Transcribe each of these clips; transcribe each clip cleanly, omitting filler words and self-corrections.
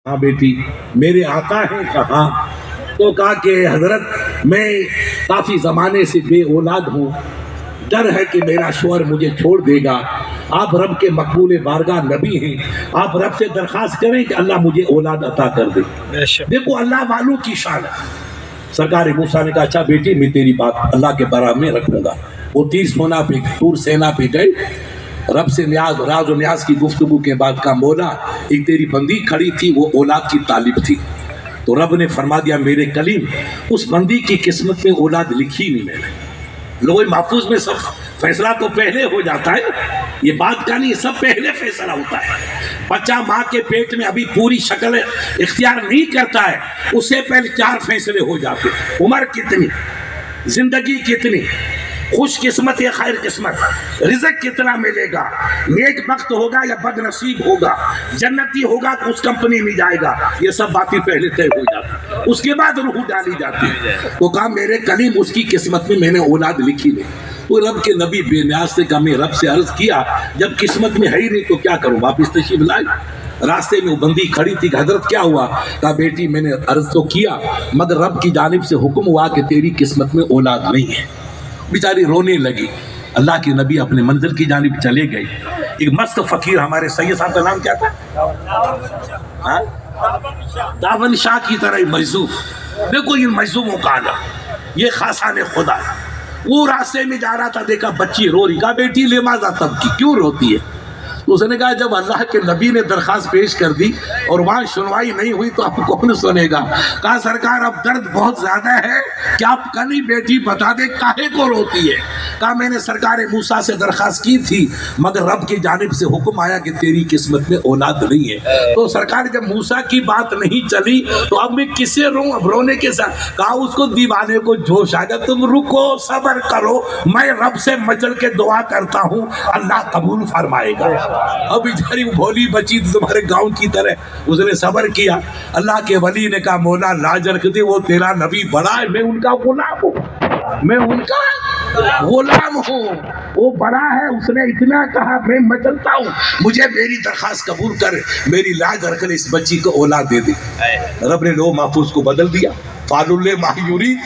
ہاں بیٹی میرے آقا ہیں کہاں؟ تو کہا کہ حضرت میں کافی زمانے سے بے اولاد ہوں، ڈر ہے کہ میرا شوہر مجھے چھوڑ دے گا، آپ رب کے مقبول بارگاہ نبی ہیں، آپ رب سے درخواست کریں کہ اللہ مجھے اولاد عطا کر دے۔ دیکھو اللہ والوں کی شان ہے۔ سرکار موسیٰ نے کہا اچھا بیٹی میں تیری بات اللہ کے بارے میں رکھوں گا۔ وہ تور سینا پہ گئے، رب سے راز و نیاز کی گفتگو کے بعد کا مولا ایک تیری بندی کھڑی تھی، وہ اولاد کی طالب تھی، تو رب نے فرما دیا میرے کلیم اس بندی کی قسمت میں اولاد لکھی نہیں میں نے۔ لوگ محفوظ میں سب فیصلہ تو پہلے ہو جاتا ہے، یہ بات کا نہیں، سب پہلے فیصلہ ہوتا ہے۔ بچہ ماں کے پیٹ میں ابھی پوری شکل اختیار نہیں کرتا ہے، اس سے پہلے 4 فیصلے ہو جاتے۔ عمر کتنی، زندگی کتنی، خوش قسمت یا خیر قسمت، رزق کتنا ملے گا، نیک بخت ہوگا یا بد نصیب ہوگا، جنتی ہوگا تو اس کمپنی میں جائے گا، یہ سب باتیں پہلے طے ہو جاتی، اس کے بعد روح ڈالی جاتی ہے۔ تو کہا میرے کلیم اس کی قسمت میں نے اولاد لکھی نہیں۔ تو رب کے نبی بے نیاز سے کہا میں رب سے عرض کیا جب قسمت میں ہے ہی نہیں تو کیا کروں، واپس تشریف لائے۔ راستے میں وہ بندی کھڑی تھی کہ حضرت کیا ہوا؟ کہا بیٹی میں نے عرض تو کیا مگر رب کی جانب سے حکم ہوا کہ تیری قسمت میں اولاد نہیں ہے۔ بیچاری رونے لگی۔ اللہ کے نبی اپنے منزل کی جانب چلے گئے۔ ایک مست فقیر ہمارے سید صاحب کا نام کیا تھا؟ داون شاہ کی طرح مجذوب۔ دیکھو یہ مجذوبوں کا عالم، یہ خاصان خدا ہے۔ وہ راستے میں جا رہا تھا، دیکھا بچی رو رہی، کہا بیٹی لماذا تبکی، کیوں روتی ہے؟ اس نے کہا جب اللہ کے نبی نے درخواست پیش کر دی اور وہاں سنوائی نہیں ہوئی تو اب کون سنے گا؟ کہا سرکار اب درد بہت زیادہ ہے، کیا آپ کلی بیٹی بتا دے کاہے کو روتی ہے؟ کہا میں نے سرکار موسیٰ سے درخواست کی تھی مگر رب کی جانب سے حکم آیا کہ تیری قسمت میں اولاد نہیں ہے۔ تو سرکار جب موسیٰ کی بات نہیں چلی تو اب میں کس سے روں؟ اب رونے کے ساتھ کہا اس کو دیوانے کو جوش آ گیا، تم رکو صبر کرو، میں رب سے مچل کے دعا کرتا ہوں اللہ قبول فرمائے گا۔ اب بیچاری بھولی بچی تمہارے گاؤں کی طرح، اس نے صبر کیا۔ اللہ کے ولی نے کہا مولا لاج رکھ دے، وہ تیرا نبی بڑا ہے، میں ان کا غلام ہوں، میں ان کا غلام ہوں، وہ بڑا ہے، اس نے اتنا کہا میں مچلتا ہوں، مجھے میری درخواست قبول کر، میری لاج رکھ لے، اس بچی کو اولاد دے دے۔ رب نے لوح محفوظ کو بدل دیا، فعل لما یرید،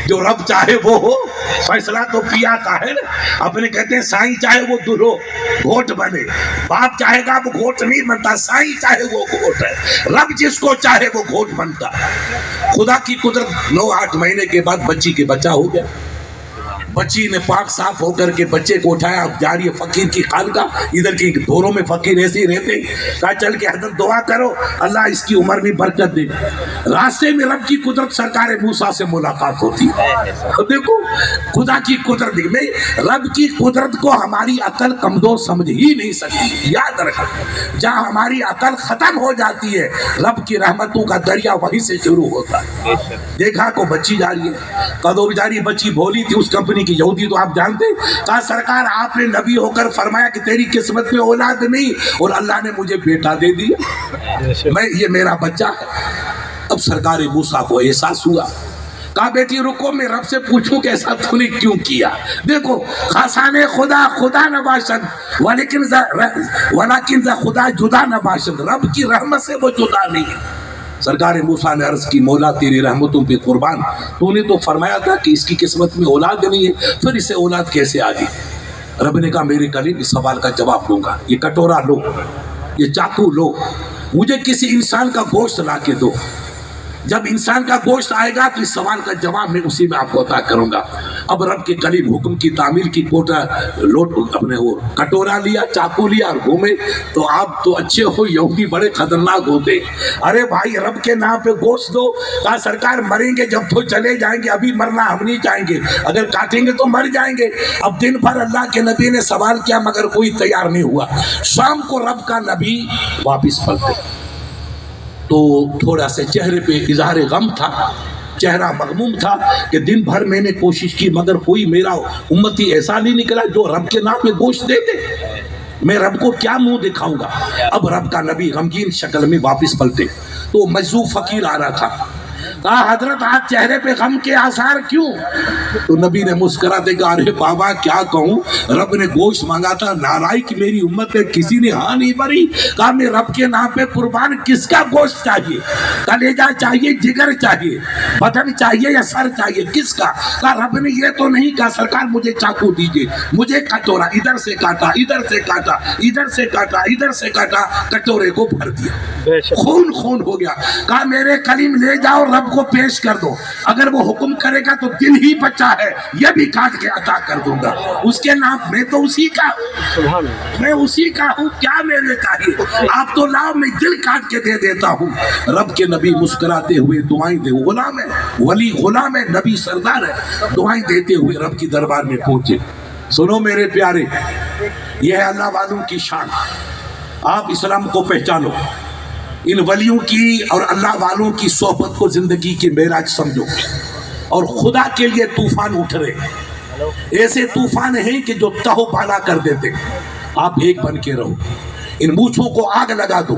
جو رب چاہے وہ ہو، فیصلہ تو پیا کا ہے نا۔ اپنے کہتے ہیں سائیں چاہے وہ دلہو گھوٹ بنے، باپ چاہے گا وہ گھوٹ نہیں بنتا، سائیں چاہے وہ گھوٹ ہے، رب جس کو چاہے وہ گھوٹ بنتا۔ خدا کی قدرت 9-8 مہینے کے بعد بچی کے بچہ ہو گیا۔ بچی نے پاک صاف ہو کر کے بچے کو اٹھایا، جا رہی ہے فقیر کی خانقاہ، ادھر کی دوروں میں فقیر ایسے ہی رہتے، کہا چل کے حضرت دعا کرو اللہ اس کی عمر میں برکت دے۔ راستے میں رب کی قدرت سرکار موسیٰ سے ملاقات ہوتی ہے۔ دیکھو خدا کی قدرت، میں رب کی قدرت کو ہماری عقل کمزور سمجھ ہی نہیں سکتی۔ یاد رکھو جہاں ہماری عقل ختم ہو جاتی ہے رب کی رحمتوں کا دریا وہیں سے شروع ہوتا ہے۔ دیکھا کو بچی جا رہی ہے، کدو بیچاری بچی بولی تھی اس کمپنی کی یہودی تو آپ جانتے، کہا سرکار آپ نے نبی ہو کر فرمایا کہ تیری قسمت میں اولاد نہیں اور اللہ نے مجھے بیٹا دے دیا، میں یہ میرا بچہ ہے۔ اب سرکار موسیٰ کو احساس ہوا، کہا بیٹی رکو میں رب سے پوچھوں کہ ایسا تو نے کیوں کیا؟ دیکھو خاصان خدا خدا نباشد ولیکن ذا خدا جدا نباشد، رب کی رحمت سے وہ جدا نہیں ہے۔ سرکار موسیٰ نے عرض کی مولا تیری رحمتوں پہ قربان، تو نے تو فرمایا تھا کہ اس کی قسمت میں اولاد نہیں ہے، پھر اسے اولاد کیسے آ گئی؟ رب نے کہا میرے کلیم اس سوال کا جواب دوں گا، یہ کٹورا لو، یہ چاقو لو، مجھے کسی انسان کا گوشت لا کے دو، جب انسان کا گوشت آئے گا تو اس سوال کا جواب میں اسی میں آپ کو عطا کروں گا۔ اب رب کے کلیم حکم کی تعمیل کی کوٹا لوٹ اپنے وہ کٹورا لیا، چاقو لیا اور گھومے، تو آپ تو اچھے ہو، یہودی بڑے خطرناک ہوتے، ارے بھائی رب کے نام پہ گوشت دو، کہا سرکار مریں گے جب تو چلے جائیں گے، ابھی مرنا ہم نہیں چاہیں گے، اگر کاٹیں گے تو مر جائیں گے۔ اب دن بھر اللہ کے نبی نے سوال کیا مگر کوئی تیار نہیں ہوا۔ شام کو رب کا نبی واپس پلٹے تو تھوڑا سے چہرے پہ اظہار غم تھا، چہرہ مغموم تھا کہ دن بھر میں نے کوشش کی مگر کوئی میرا امتی ایسا نہیں نکلا جو رب کے نام میں گوشت دے دے، میں رب کو کیا منہ دکھاؤں گا؟ اب رب کا نبی غمگین شکل میں واپس پلٹے تو مجذوب فقیر آ رہا تھا، کہا حضرت آج چہرے پہ غم کے آثار کیوں؟ تو نبی نے مسکراتے کہا ارے بابا کیا کہوں، رب نے گوشت مانگا تھا، نالائق میری امت ہے کسی نے ہاں نہیں بھری۔ کہا میں رب کے نام پہ قربان کس کا گوشت چاہیے؟ کلیجہ چاہیے، جگر چاہیے، بدن چاہیے یا سر چاہیے، کس کا؟ کہا رب نے یہ تو نہیں کہا سرکار مجھے چاقو دیجئے، مجھے کٹورا، ادھر سے کاٹا، ادھر سے کاٹا، ادھر سے کاٹا، ادھر سے کاٹا، کٹورے کو بھر دیا، خون خون ہو گیا۔ کہا میرے کلیم لے جاؤ رب کو پیش کر دو، اگر وہ حکم کرے گا تو دل ہی بچا ہے یہ بھی کاٹ کے عطا کر دوں گا، اس کے نام میں تو اسی کا ہوں، میں اسی کا ہوں، کیا میرے چاہیے؟ آپ تو لاؤ میں دل کاٹ کے دے دیتا ہوں۔ رب کے نبی مسکراتے ہوئے دعائیں دے، غلام ہے، ولی غلام ہے، نبی سردار ہے، دعائیں دیتے ہوئے رب کی دربار میں پہنچے۔ سنو میرے پیارے، یہ ہے اللہ والوں کی شان، آپ اسلام کو پہچانو، ان ولیوں کی اور اللہ والوں کی صحبت کو زندگی کی معراج سمجھو، اور خدا کے لیے طوفان اٹھ رہے، ایسے طوفان ہیں کہ جو تہو بالا کر دیتے، آپ ایک بن کے رہو، ان مونچھوں کو آگ لگا دو۔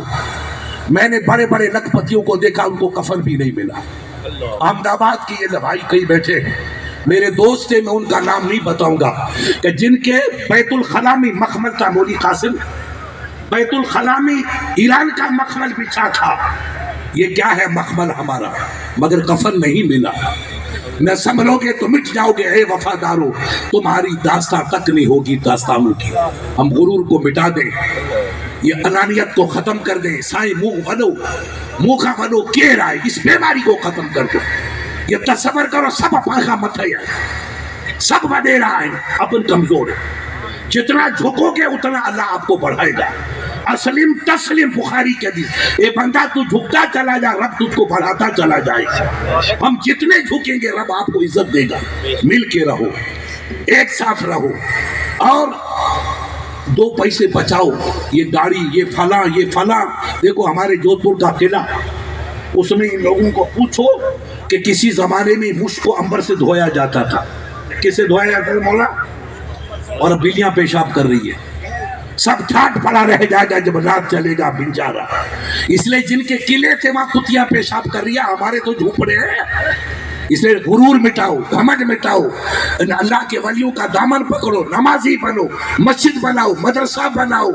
میں نے بڑے بڑے لکھ پتیوں کو دیکھا ان کو کفن بھی نہیں ملا۔ احمد آباد کی یہ بھائی کئی بیٹھے میرے دوست تھے، میں ان کا نام نہیں بتاؤں گا، کہ جن کے بیت الخلا میں مخمل تھا، مولی قاسم بیت الخلا میں ایران کا مخمل بچھا تھا، یہ کیا ہے مخمل ہمارا، مگر کفن نہیں ملا۔ نہ سنبھلو گے تو مٹ جاؤ گے اے وفادارو، تمہاری داستان تک نہیں ہوگی داستانوں کی۔ ہم غرور کو مٹا دیں، یہ انانیت کو ختم کر دیں، سائیں منہ بنو، منہ کا بنو کیر آئے، اس بیماری کو ختم کر دو۔ یہ تصور کرو سب پاخا مت ہے، سب وڈیرا ہے، اپن کمزور ہے، جتنا جھکو گے اتنا اللہ آپ کو بڑھائے گا۔ اسلم تسلم بخاری کے حدیث، اے بندہ تو جھکتا چلا جا رب تجھ کو بڑھاتا چلا جائے گا۔ ہم جتنے جھکیں گے رب آپ کو عزت دے گا۔ مل کے رہو، ایک ساتھ رہو، اور دو پیسے بچاؤ، یہ داڑھی، یہ فلاں۔ دیکھو ہمارے جودھ پور کا قلعہ، اس میں ان لوگوں کو پوچھو کہ کسی زمانے میں مشک کو عنبر سے دھویا جاتا تھا، کسے دھویا جاتا ہے مولا؟ اور اب بلیاں پیشاب کر رہی ہے، سب ٹھاٹ پڑا رہ جائے گا جب رات چلے گا بنجارا۔ اس لیے جن کے قلعے تھے وہاں کتیاں پیشاب کر رہی ہیں، ہمارے تو جھوپڑے ہیں۔ اس لیے غرور مٹاؤ، گھمنڈ مٹاؤ، اللہ کے ولیوں کا دامن پکڑو، نمازی بنو، مسجد بناؤ، مدرسہ بناؤ،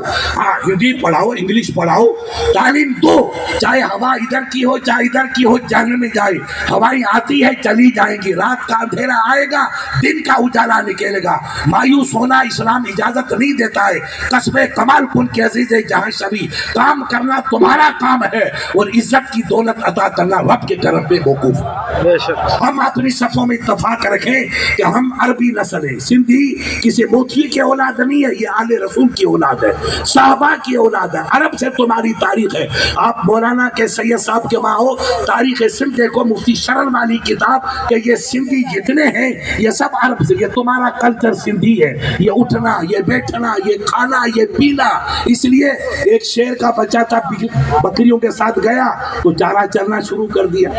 ہندی پڑھاؤ، انگلش پڑھاؤ، تعلیم دو، چاہے ہوا ادھر کی ہو چاہے ادھر کی ہو، جہنم میں جائے، ہوائیں آتی ہے چلی جائیں گی، رات کا اندھیرا آئے گا، دن کا اجالا نکلے گا۔ مایوس ہونا اسلام اجازت نہیں دیتا ہے۔ قصب کمال کن کے عزیز جہاں شبی، کام کرنا تمہارا کام ہے، اور عزت کی دولت عطا کرنا رب کے کرم پہ موقوف ہے۔ ہم اپنی صفوں میں اتفاق رکھیں کہ ہم عربی نسل ہیں، سندھی کسی موتھی کی اولاد نہیں ہے، یہ آل رسول کی اولاد ہے، صحابہ کی اولاد ہے، عرب سے تمہاری تاریخ ہے۔ آپ مولانا کے سید صاحب کے ماں ہو، تاریخ سندھ کو مفتی شرن والی کتاب، کہ یہ سندھی جتنے ہیں یہ سب عرب سے، یہ تمہارا کلچر سندھی ہے، یہ اٹھنا، یہ بیٹھنا، یہ کھانا، یہ پینا۔ اس لیے ایک شیر کا بچہ تھا، بکریوں کے ساتھ گیا تو چارہ چلنا شروع کر دیا،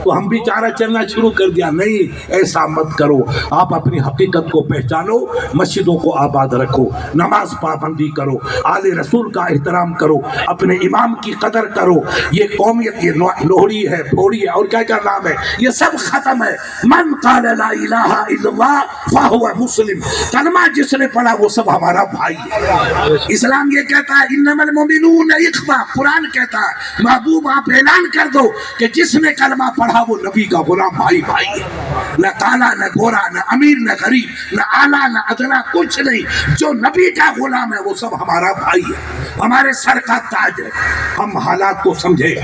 تو ہم بھی چارہ چلنا شروع کر دیا۔ نہیں، ایسا مت کرو، آپ اپنی حقیقت کو پہچانو، مسجدوں کو آباد رکھو، نماز پابندی کرو، آل رسول کا احترام کرو، اپنے امام کی قدر کرو۔ یہ قومیت، یہ لوہڑی ہے، پھوڑی ہے، اور کیا نام ہے، یہ سب ختم ہے۔ من قال لا الہ الا اللہ فہو مسلم، کلمہ جس نے پڑھا وہ سب ہمارا بھائی ہے۔ اسلام یہ کہتا ہے انما المؤمنون اخوہ، قرآن کہتا ہے محبوب آپ اعلان کر دو کہ جس نے کلمہ پڑھا وہ نبی کا غلام بھائی ہے، نہ کالا نہ گورا، نہ امیر نہ غریب، نہ اعلیٰ نہ ادنا، کچھ نہیں، جو نبی کا غلام ہے وہ سب ہمارا بھائی ہے، ہمارے سر کا تاج ہے۔ ہم حالات کو سمجھے،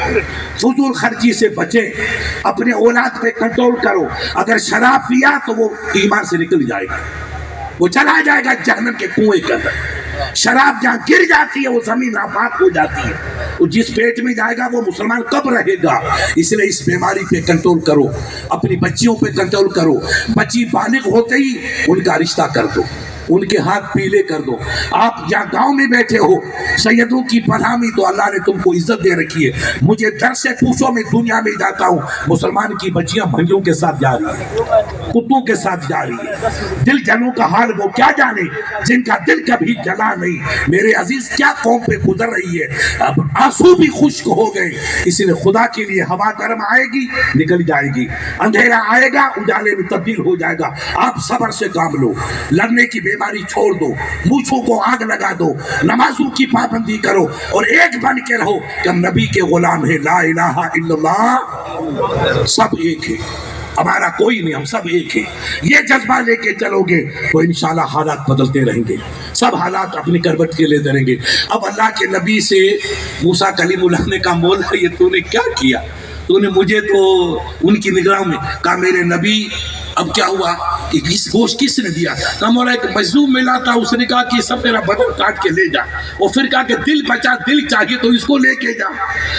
فضول خرچی سے بچیں، اپنے اولاد پہ کنٹرول کرو۔ اگر شراب پیا تو وہ ایمان سے نکل جائے گا، وہ چلا جائے گا جہنم کے کنویں کے اندر۔ شراب جہاں گر جاتی ہے وہ زمین ناپاک ہو جاتی ہے، وہ جس پیٹ میں جائے گا وہ مسلمان کب رہے گا؟ اس لیے اس بیماری پہ کنٹرول کرو، اپنی بچیوں پہ کنٹرول کرو، بچی بالغ ہوتے ہی ان کا رشتہ کر دو۔ ان کے ہاتھ پیلے کر دو. آپ جہاں گاؤں میں بیٹھے ہو سیدوں کی پناہی تو اللہ نے تم کو عزت دے رکھی ہے. مجھے ڈر سے پوچھو میں دنیا میں جاتا ہوں مسلمان کی بچیاں بھائیوں کے ساتھ جا رہی ہیں, کتوں کے ساتھ جا رہی ہے. دل جنوں کا حال وہ کیا جانے جن کا دل کبھی جلا نہیں. میرے عزیز کیا قوم پہ گزر رہی ہے, اب آنسو بھی خشک ہو گئے. اس لیے خدا کے لیے ہوا گرم آئے گی نکل جائے گی, اندھیرا آئے گا اجالے میں تبدیل ہو جائے گا. آپ صبر سے کام لو, لڑنے کی بیماری چھوڑ دو, مونچھوں کو آگ لگا دو, نمازوں کی پابندی کرو اور ایک بن کے رہو کہ ہم نبی کے غلام ہیں. لا الہ الا اللہ, سب ایک ہے, ہمارا کوئی نہیں, ہم سب ایک ہیں. یہ جذبہ لے کے چلو گے تو انشاءاللہ حالات بدلتے رہیں گے, سب حالات اپنی کروٹ کے لیتے رہیں گے. اب اللہ کے نبی سے موسیٰ کلیم اللہ نے کہا مولا یہ تو نے کیا کیا, تو نے مجھے تو ان کی نگاہوں میں کہا میرے نبی اب کیا ہوا کہ گوشت کس نے دیا؟ کہا مولا ایک مظلوم ملا تھا, اس نے کہا کہ سب میرا بدن کاٹ کے لے جا, اور پھر کہا کہ دل بچا, دل چاہیے تو اس کو لے کے جا.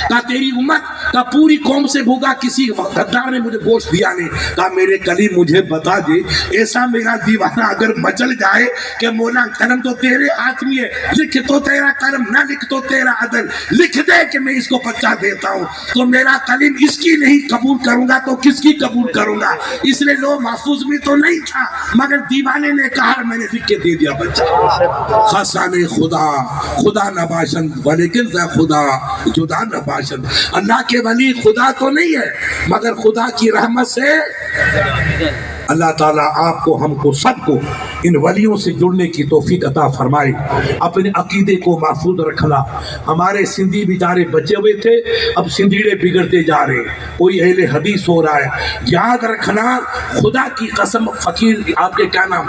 کہا تیری امت کا پوری قوم سے بھوگا, کسی غدار نے مجھے گوشت دیا نہیں. کہا میرے کلیم مجھے بتا دے ایسا میرا دیوانہ اگر مچل جائے کہ مولا قلم تو تیرے ہاتھ میں ہے, لکھ تو تیرا قلم, نہ لکھ تو تیرا عدل, لکھ دے کہ میں اس کو بچہ دیتا ہوں, تو میرا کلیم اس کی نہیں قبول کروں گا تو کس کی قبول کروں گا. اس لیے لو محفوظ میں تو نہیں تھا مگر دیوانے نے کہا میں نے لکھ کے دے دیا بچہ. خاصان خدا خدا نباشند ولیکن ذا خدا جدا نباشند. اللہ کے ولی خدا تو نہیں ہے مگر خدا کی رحمت سے اللہ تعالیٰ آپ کو, ہم کو, سب کو ان ولیوں سے جڑنے کی توفیق عطا فرمائے. اپنے عقیدے کو محفوظ رکھنا. ہمارے سندھی بیچارے بچے ہوئے تھے, اب سندھیڑے بگڑتے جا رہے ہیں, کوئی اہل حدیث ہو رہا ہے. یاد رکھنا خدا کی قسم, فقیر آپ کے کیا نام